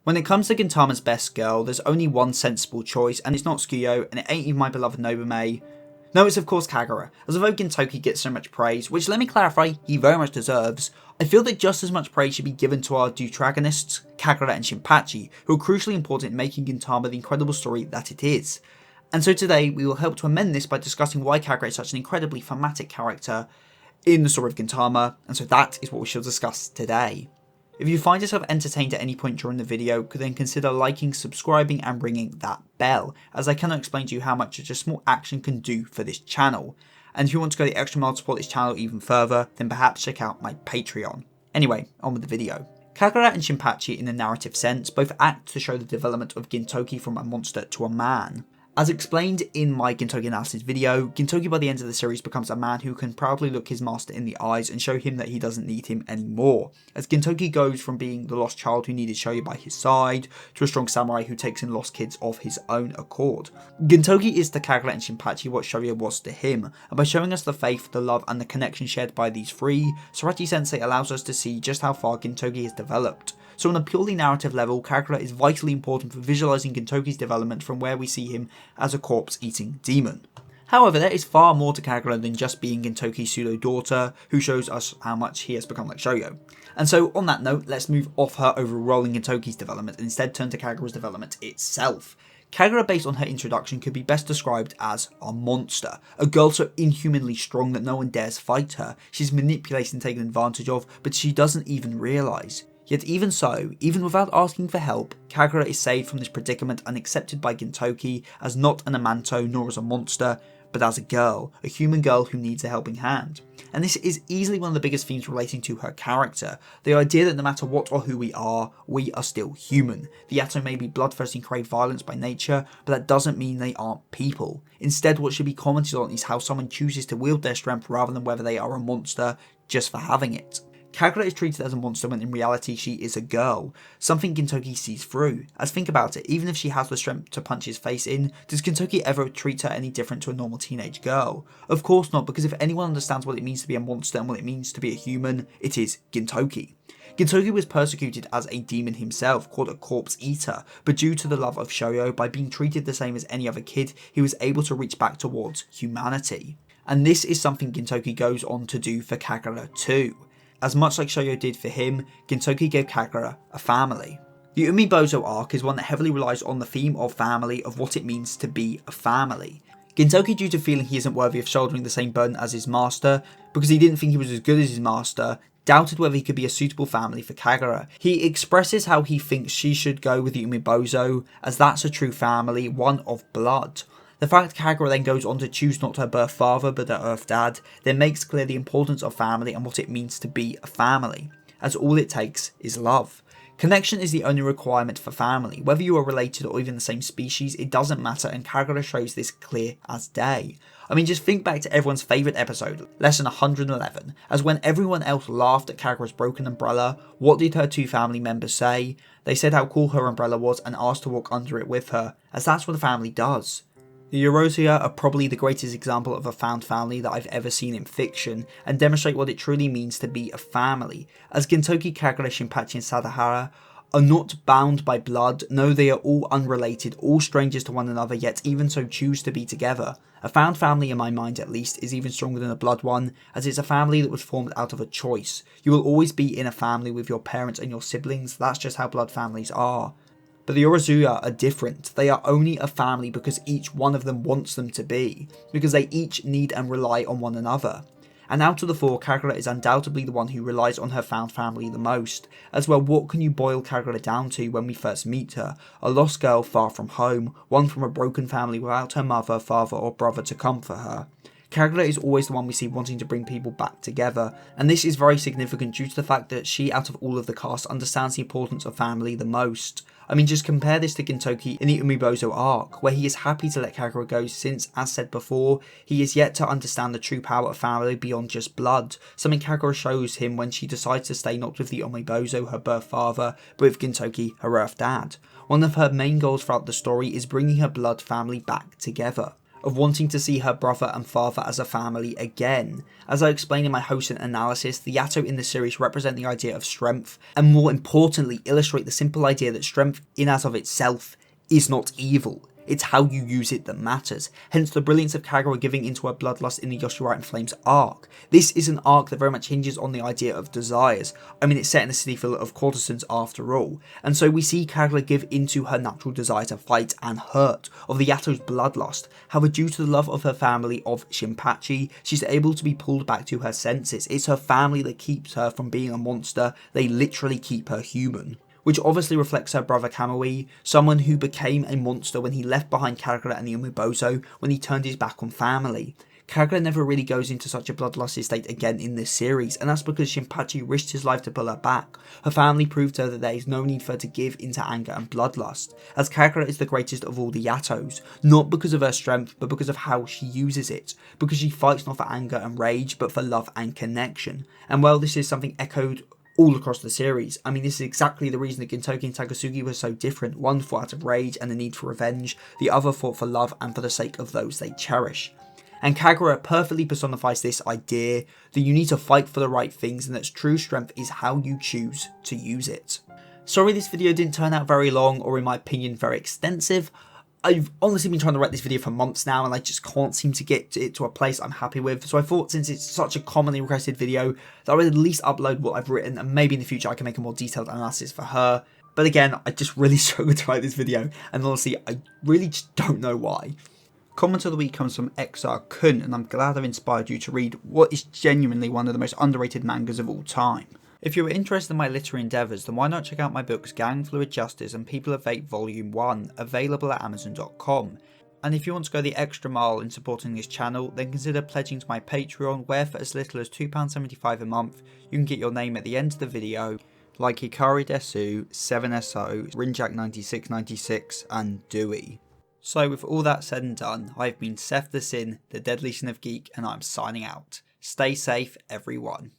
When it comes to Gintama's best girl, there's only one sensible choice, and it's not Tsukuyo, and it ain't even my beloved Nobume. No, it's of course Kagura, as although Gintoki gets so much praise, which let me clarify, he very much deserves, I feel that just as much praise should be given to our deuteragonists, Kagura and Shinpachi, who are crucially important in making Gintama the incredible story that it is. And so today, we will help to amend this by discussing why Kagura is such an incredibly thematic character in the story of Gintama, and so that is what we shall discuss today. If you find yourself entertained at any point during the video, then consider liking, subscribing and ringing that bell, as I cannot explain to you how much just small action can do for this channel. And if you want to go the extra mile to support this channel even further, then perhaps check out my Patreon. Anyway, on with the video. Kagura and Shinpachi, in a narrative sense, both act to show the development of Gintoki from a monster to a man. As explained in my Gintoki analysis video, Gintoki by the end of the series becomes a man who can proudly look his master in the eyes and show him that he doesn't need him anymore, as Gintoki goes from being the lost child who needed Shoyo by his side, to a strong samurai who takes in lost kids of his own accord. Gintoki is to Kagura and Shinpachi what Shoyo was to him, and by showing us the faith, the love and the connection shared by these three, Sorachi Sensei allows us to see just how far Gintoki has developed. So on a purely narrative level, Kagura is vitally important for visualizing Gintoki's development from where we see him as a corpse-eating demon. However, there is far more to Kagura than just being Gintoki's pseudo-daughter, who shows us how much he has become like Shoyo. And so on that note, let's move off her overall Gintoki's development and instead turn to Kagura's development itself. Kagura, based on her introduction, could be best described as a monster. A girl so inhumanly strong that no one dares fight her. She's manipulated and taken advantage of, but she doesn't even realise. Yet even so, even without asking for help, Kagura is saved from this predicament and accepted by Gintoki as not an Amanto nor as a monster, but as a girl, a human girl who needs a helping hand. And this is easily one of the biggest themes relating to her character, the idea that no matter what or who we are still human. The Yato may be bloodthirsty and crave violence by nature, but that doesn't mean they aren't people. Instead, what should be commented on is how someone chooses to wield their strength rather than whether they are a monster just for having it. Kagura is treated as a monster when in reality she is a girl, something Gintoki sees through. As think about it, even if she has the strength to punch his face in, does Gintoki ever treat her any different to a normal teenage girl? Of course not, because if anyone understands what it means to be a monster and what it means to be a human, it is Gintoki. Gintoki was persecuted as a demon himself, called a corpse eater, but due to the love of Shoyo, by being treated the same as any other kid, he was able to reach back towards humanity. And this is something Gintoki goes on to do for Kagura too. As much like Shoyo did for him, Gintoki gave Kagura a family. The Umibozo arc is one that heavily relies on the theme of family, of what it means to be a family. Gintoki, due to feeling he isn't worthy of shouldering the same burden as his master, because he didn't think he was as good as his master, doubted whether he could be a suitable family for Kagura. He expresses how he thinks she should go with the Umibozo, as that's a true family, one of blood. The fact Kagura then goes on to choose not her birth father but her earth dad then makes clear the importance of family and what it means to be a family, as all it takes is love. Connection is the only requirement for family. Whether you are related or even the same species, it doesn't matter, and Kagura shows this clear as day. I mean, just think back to everyone's favourite episode, Lesson 111, as when everyone else laughed at Kagura's broken umbrella, what did her two family members say? They said how cool her umbrella was and asked to walk under it with her, as that's what a family does. The Yorozia are probably the greatest example of a found family that I've ever seen in fiction, and demonstrate what it truly means to be a family, as Gintoki, Kagura, Shinpachi and Sadahara are not bound by blood. No, they are all unrelated, all strangers to one another, yet even so choose to be together. A found family, in my mind at least, is even stronger than a blood one, as it's a family that was formed out of a choice. You will always be in a family with your parents and your siblings, that's just how blood families are. But the Orozuya are different. They are only a family because each one of them wants them to be, because they each need and rely on one another. And out of the four, Kagura is undoubtedly the one who relies on her found family the most. As well, what can you boil Kagura down to when we first meet her? A lost girl far from home, one from a broken family without her mother, father or brother to comfort her. Kagura is always the one we see wanting to bring people back together, and this is very significant due to the fact that she, out of all of the cast, understands the importance of family the most. I mean, just compare this to Gintoki in the Umibozo arc, where he is happy to let Kagura go since, as said before, he is yet to understand the true power of family beyond just blood, something Kagura shows him when she decides to stay not with the Umibozo, her birth father, but with Gintoki, her earth dad. One of her main goals throughout the story is bringing her blood family back together. of wanting to see her brother and father as a family again. As I explained in my Hosen analysis, the Yato in the series represent the idea of strength, and more importantly illustrate the simple idea that strength in as of itself is not evil. It's how you use it that matters, hence the brilliance of Kagura giving into her bloodlust in the Yoshirai in Flames arc. This is an arc that very much hinges on the idea of desires. I mean, it's set in a city full of courtesans after all, and so we see Kagura give into her natural desire to fight and hurt, of the Yato's bloodlust. However, due to the love of her family of Shinpachi, she's able to be pulled back to her senses. It's her family that keeps her from being a monster, they literally keep her human. Which obviously reflects her brother Kamui, someone who became a monster when he left behind Kagura and the Umibozo when he turned his back on family. Kagura never really goes into such a bloodlusty state again in this series, and that's because Shinpachi risked his life to pull her back. Her family proved to her that there is no need for her to give into anger and bloodlust, as Kagura is the greatest of all the Yatos, not because of her strength, but because of how she uses it, because she fights not for anger and rage, but for love and connection. And well, this is something echoed all across the series. I mean, this is exactly the reason that Gintoki and Takasugi were so different. One fought out of rage and the need for revenge, the other fought for love and for the sake of those they cherish. And Kagura perfectly personifies this idea that you need to fight for the right things and that true strength is how you choose to use it. Sorry this video didn't turn out very long, or in my opinion very extensive. I've honestly been trying to write this video for months now and I just can't seem to get it to a place I'm happy with, so I thought since it's such a commonly requested video that I would at least upload what I've written, and maybe in the future I can make a more detailed analysis for her. But again, I just really struggled to write this video, and honestly I really just don't know why. Comment of the week comes from XR Kun, and I'm glad I've inspired you to read what is genuinely one of the most underrated mangas of all time. If you're interested in my literary endeavours, then why not check out my books Gang Fluid Justice and People of Fate Volume 1, available at Amazon.com. And if you want to go the extra mile in supporting this channel, then consider pledging to my Patreon, where for as little as £2.75 a month, you can get your name at the end of the video, like Hikari Desu, 7SO, Rinjak9696, and Dewey. So with all that said and done, I've been Seth the Sin, the Deadly Sin of Geek, and I'm signing out. Stay safe, everyone.